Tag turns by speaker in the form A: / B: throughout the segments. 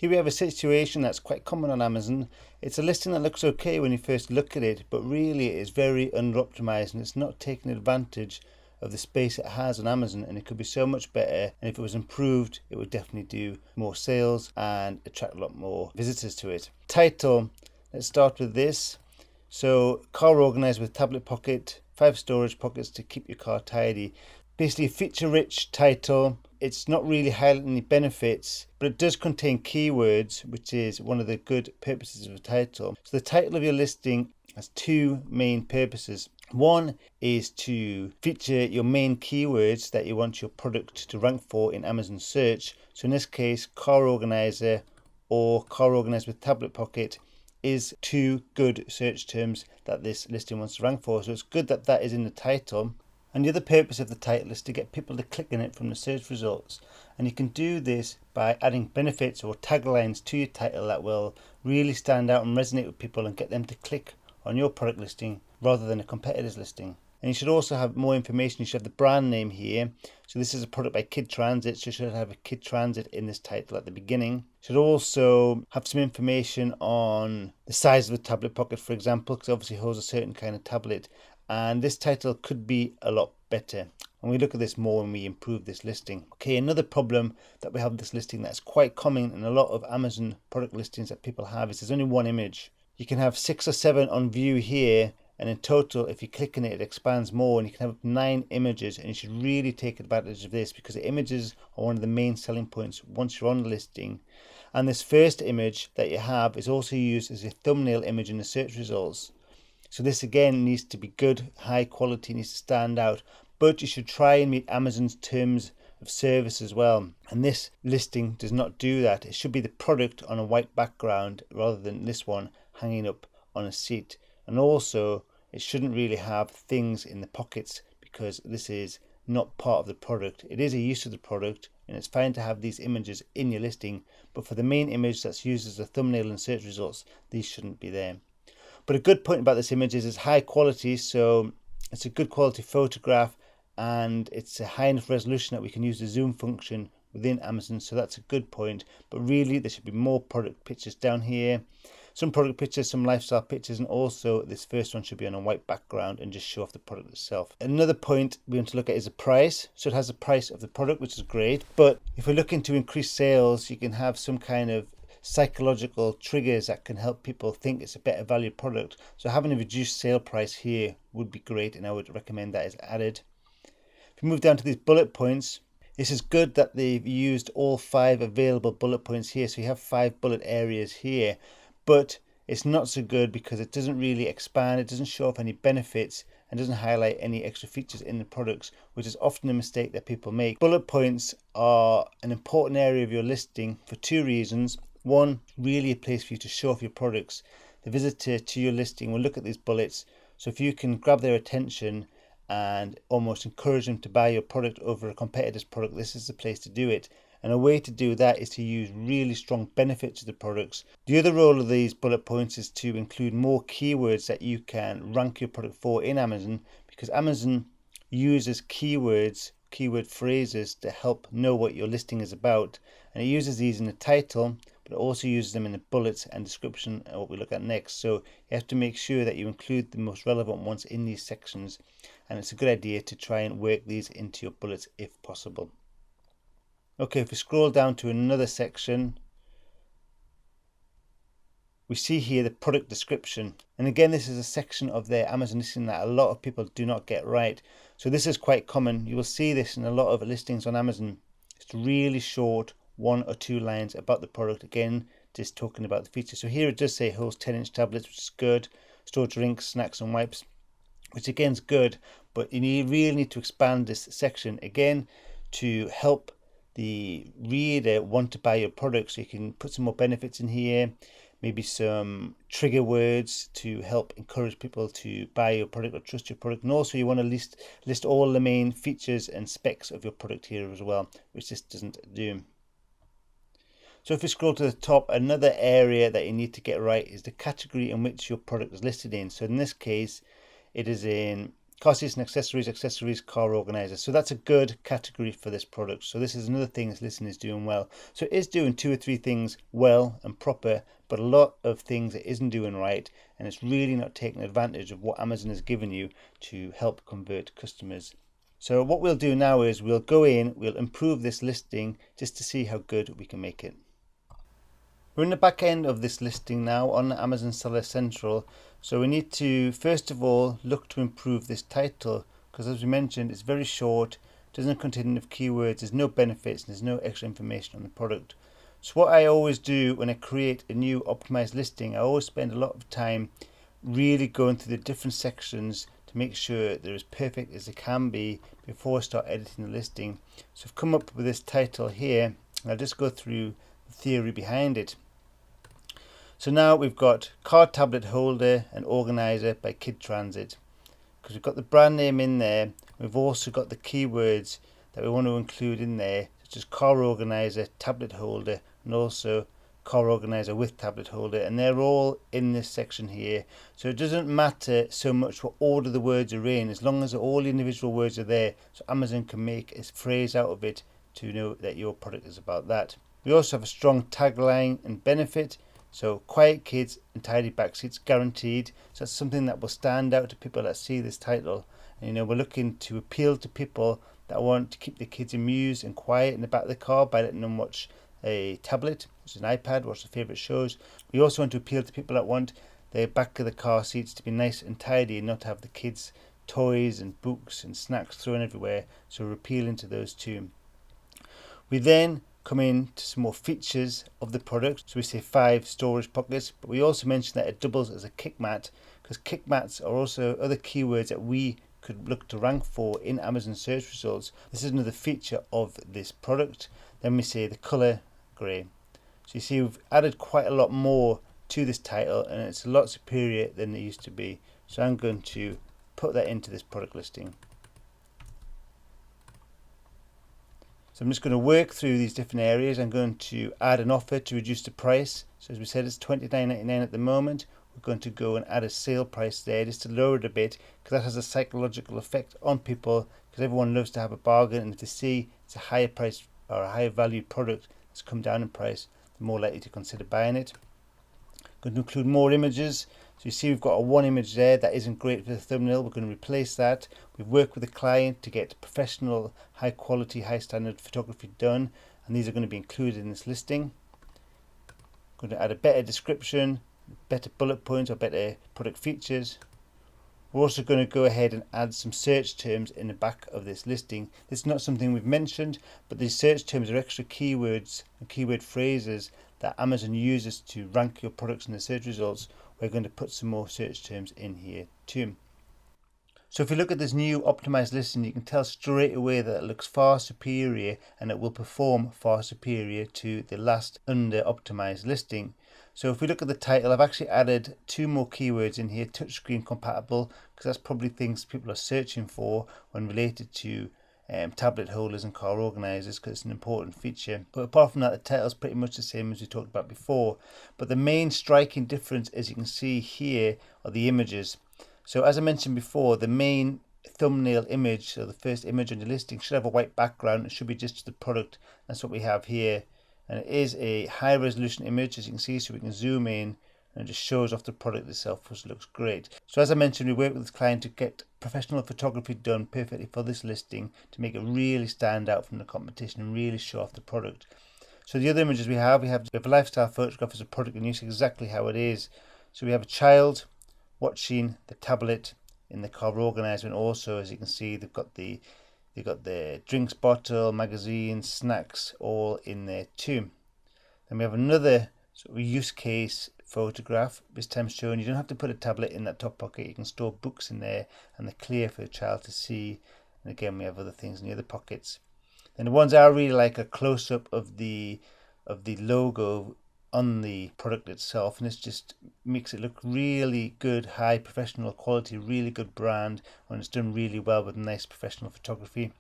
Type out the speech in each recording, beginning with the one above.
A: Here we have a situation that's quite common on Amazon. It's a listing that looks okay when you first look at it, but really it is very under-optimized and it's not taking advantage of the space it has on Amazon, and it could be so much better, and if it was improved it would definitely do more sales and attract a lot more visitors to it. Title, let's start with this. So, car organized with tablet pocket, 5 storage pockets to keep your car tidy. Basically a feature-rich title. It's not really highlighting any benefits, but it does contain keywords, which is one of the good purposes of a title. So the title of your listing has 2 main purposes. One is to feature your main keywords that you want your product to rank for in Amazon search. So in this case, car organizer or car organized with tablet pocket is 2 good search terms that this listing wants to rank for. So it's good that that is in the title. And the other purpose of the title is to get people to click on it from the search results. And you can do this by adding benefits or taglines to your title that will really stand out and resonate with people and get them to click on your product listing rather than a competitor's listing. And you should also have more information. You should have the brand name here. So this is a product by Kid Transit, so you should have a Kid Transit in this title at the beginning. You should also have some information on the size of the tablet pocket, for example, because obviously it holds a certain kind of tablet. And this title could be a lot better. And we look at this more when we improve this listing. Okay, another problem that we have with this listing that's quite common in a lot of Amazon product listings that people have is there's only one image. You can have 6 or 7 on view here, and in total, if you click on it, it expands more, and you can have 9 images, and you should really take advantage of this because the images are one of the main selling points once you're on the listing. And this first image that you have is also used as a thumbnail image in the search results. So this again needs to be good, high quality, needs to stand out, but you should try and meet Amazon's terms of service as well. And this listing does not do that. It should be the product on a white background rather than this one hanging up on a seat. And also it shouldn't really have things in the pockets because this is not part of the product. It is a use of the product, and it's fine to have these images in your listing, but for the main image that's used as a thumbnail in search results, these shouldn't be there. But a good point about this image is it's high quality, so it's a good quality photograph and it's a high enough resolution that we can use the zoom function within Amazon, so that's a good point. But really there should be more product pictures down here, some product pictures, some lifestyle pictures, and also this first one should be on a white background and just show off the product itself. Another point we want to look at is the price. So it has the price of the product, which is great, but if we're looking to increase sales, you can have some kind of psychological triggers that can help people think it's a better value product. So having a reduced sale price here would be great, and I would recommend that is added. If we move down to these bullet points, this is good that they've used all 5 available bullet points here. So you have 5 bullet areas here, but it's not so good because it doesn't really expand, it doesn't show off any benefits, and doesn't highlight any extra features in the products, which is often a mistake that people make. Bullet points are an important area of your listing for 2 reasons. One, really a place for you to show off your products. The visitor to your listing will look at these bullets, so if you can grab their attention and almost encourage them to buy your product over a competitor's product, this is the place to do it. And a way to do that is to use really strong benefits of the products. The other role of these bullet points is to include more keywords that you can rank your product for in Amazon, because Amazon uses keywords, keyword phrases to help know what your listing is about, and it uses these in the title, but it also uses them in the bullets and description of what we look at next. So you have to make sure that you include the most relevant ones in these sections, and it's a good idea to try and work these into your bullets if possible. Okay, if we scroll down to another section, we see here the product description. And again, this is a section of their Amazon listing that a lot of people do not get right. So this is quite common. You will see this in a lot of listings on Amazon. It's really short, 1 or 2 lines about the product. Again, just talking about the features. So here it does say holds 10-inch tablets, which is good. Store drinks, snacks and wipes, which again is good. But you really need to expand this section again to help the reader want to buy your product. So you can put some more benefits in here, maybe some trigger words to help encourage people to buy your product or trust your product. And also you want to list all the main features and specs of your product here as well, which this doesn't do. So if we scroll to the top, another area that you need to get right is the category in which your product is listed in. So in this case, it is in car seats and accessories, car organizer. So that's a good category for this product. So this is another thing this listing is doing well. So it is doing 2 or 3 things well and proper, but a lot of things it isn't doing right, and it's really not taking advantage of what Amazon has given you to help convert customers. So what we'll do now is we'll go in, we'll improve this listing just to see how good we can make it. We're in the back end of this listing now on Amazon Seller Central. So we need to first of all look to improve this title, because as we mentioned, it's very short, doesn't contain enough keywords, there's no benefits, and there's no extra information on the product. So what I always do when I create a new optimized listing, I always spend a lot of time really going through the different sections to make sure they're as perfect as they can be before I start editing the listing. So I've come up with this title here, and I'll just go through the theory behind it. So now we've got car tablet holder and organizer by Kid Transit, because we've got the brand name in there. We've also got the keywords that we want to include in there, such as car organizer, tablet holder, and also car organizer with tablet holder, and they're all in this section here. So it doesn't matter so much what order the words are in, as long as all the individual words are there, so Amazon can make a phrase out of it to know that your product is about that. We also have a strong tagline and benefit. So quiet kids and tidy back seats guaranteed. So that's something that will stand out to people that see this title. And we're looking to appeal to people that want to keep the kids amused and quiet in the back of the car by letting them watch a tablet, which is an iPad, watch their favourite shows. We also want to appeal to people that want the back of the car seats to be nice and tidy and not have the kids' toys and books and snacks thrown everywhere. So we're appealing to those too. We then come in to some more features of the product. So we say 5 storage pockets, but we also mention that it doubles as a kick mat, because kick mats are also other keywords that we could look to rank for in Amazon search results. This is another feature of this product. Then we say the color grey. So you see we've added quite a lot more to this title, and it's a lot superior than it used to be. So I'm going to put that into this product listing. So I'm just going to work through these different areas. I'm going to add an offer to reduce the price. So as we said, it's $29.99 at the moment. We're going to go and add a sale price there just to lower it a bit, because that has a psychological effect on people, because everyone loves to have a bargain, and if they see it's a higher price or a higher value product that's come down in price, they're more likely to consider buying it. I'm going to include more images. So you see we've got a 1 image there that isn't great for the thumbnail. We're going to replace that. We've worked with the client to get professional, high quality, high standard photography done, and these are going to be included in this listing. I'm going to add a better description, better bullet points or better product features. We're also going to go ahead and add some search terms in the back of this listing. This is not something we've mentioned, but these search terms are extra keywords and keyword phrases that Amazon uses to rank your products in the search results. We're going to put some more search terms in here too. So if you look at this new optimized listing, you can tell straight away that it looks far superior, and it will perform far superior to the last under optimized listing. So if we look at the title, I've actually added 2 more keywords in here, touchscreen compatible, because that's probably things people are searching for when related to tablet holders and car organizers, because it's an important feature. But apart from that, the title is pretty much the same as we talked about before. But the main striking difference, as you can see here, are the images. So as I mentioned before, the main thumbnail image, so the first image on your listing, should have a white background. It should be just the product. That's what we have here. And it is a high resolution image, as you can see, so we can zoom in, and it just shows off the product itself, which looks great. So as I mentioned, we work with this client to get professional photography done perfectly for this listing to make it really stand out from the competition and really show off the product. So the other images we have a lifestyle photograph as a product in use, exactly how it is. So we have a child watching the tablet in the car organizer, and also, as you can see, they've got the drinks bottle, magazines, snacks all in there too. Then we have another sort of use case photograph, this time showing you don't have to put a tablet in that top pocket. You can store books in there, and they're clear for the child to see. And again, we have other things in the other pockets. Then the ones I really like are close up of the logo on the product itself, and this just makes it look really good, high professional quality, really good brand when it's done really well with nice professional photography.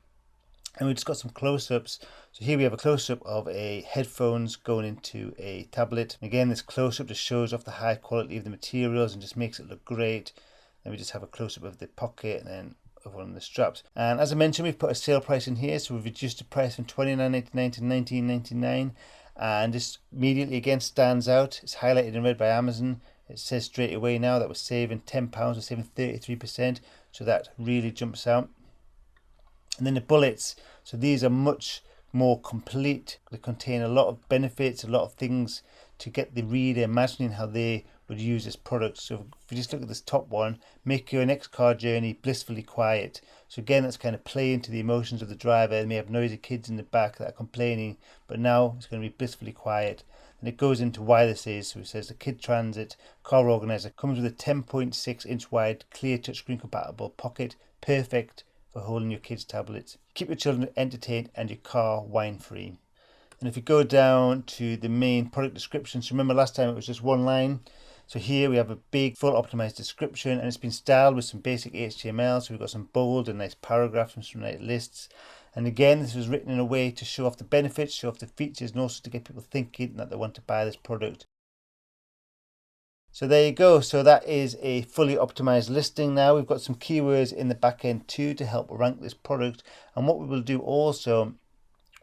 A: And we just got some close-ups. So here we have a close-up of a headphones going into a tablet. Again, this close-up just shows off the high quality of the materials and just makes it look great. Then we just have a close-up of the pocket, and then of one of the straps. And as I mentioned, we've put a sale price in here, so we've reduced the price from $29.99 to $19.99, and this immediately again stands out. It's highlighted in red by Amazon. It says straight away now that we're saving £10, we're saving 33%, so that really jumps out. And then the bullets, so these are much more complete. They contain a lot of benefits, a lot of things to get the reader imagining how they would use this product. So if you just look at this top one, make your next car journey blissfully quiet. So again, that's kind of playing to the emotions of the driver. They may have noisy kids in the back that are complaining, but now it's going to be blissfully quiet. And it goes into why this is. So it says the Kid Transit car organizer comes with a 10.6 inch wide clear touchscreen compatible pocket, perfect for holding your kids' tablets. Keep your children entertained and your car whine free. And if you go down to the main product description, so remember last time it was just one line. So here we have a big full optimized description, and it's been styled with some basic HTML. So we've got some bold and nice paragraphs and some nice lists. And again, this was written in a way to show off the benefits, show off the features, and also to get people thinking that they want to buy this product. So there you go. So that is a fully optimized listing. Now we've got some keywords in the back end too to help rank this product. And what we will do also,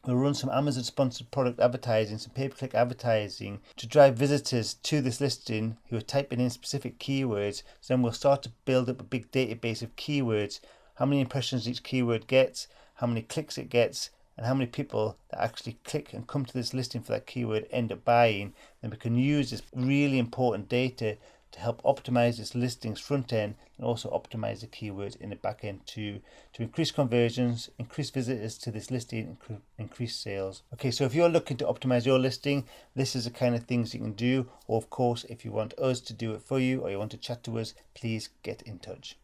A: we'll run some Amazon sponsored product advertising, some pay-per-click advertising to drive visitors to this listing who are typing in specific keywords. So then we'll start to build up a big database of keywords, how many impressions each keyword gets, how many clicks it gets, and how many people that actually click and come to this listing for that keyword end up buying. Then we can use this really important data to help optimize this listings front end and also optimize the keywords in the back end to increase conversions, increase visitors to this listing, increase sales. Okay, so if you're looking to optimize your listing, this is the kind of things you can do. Or of course, if you want us to do it for you or you want to chat to us, please get in touch.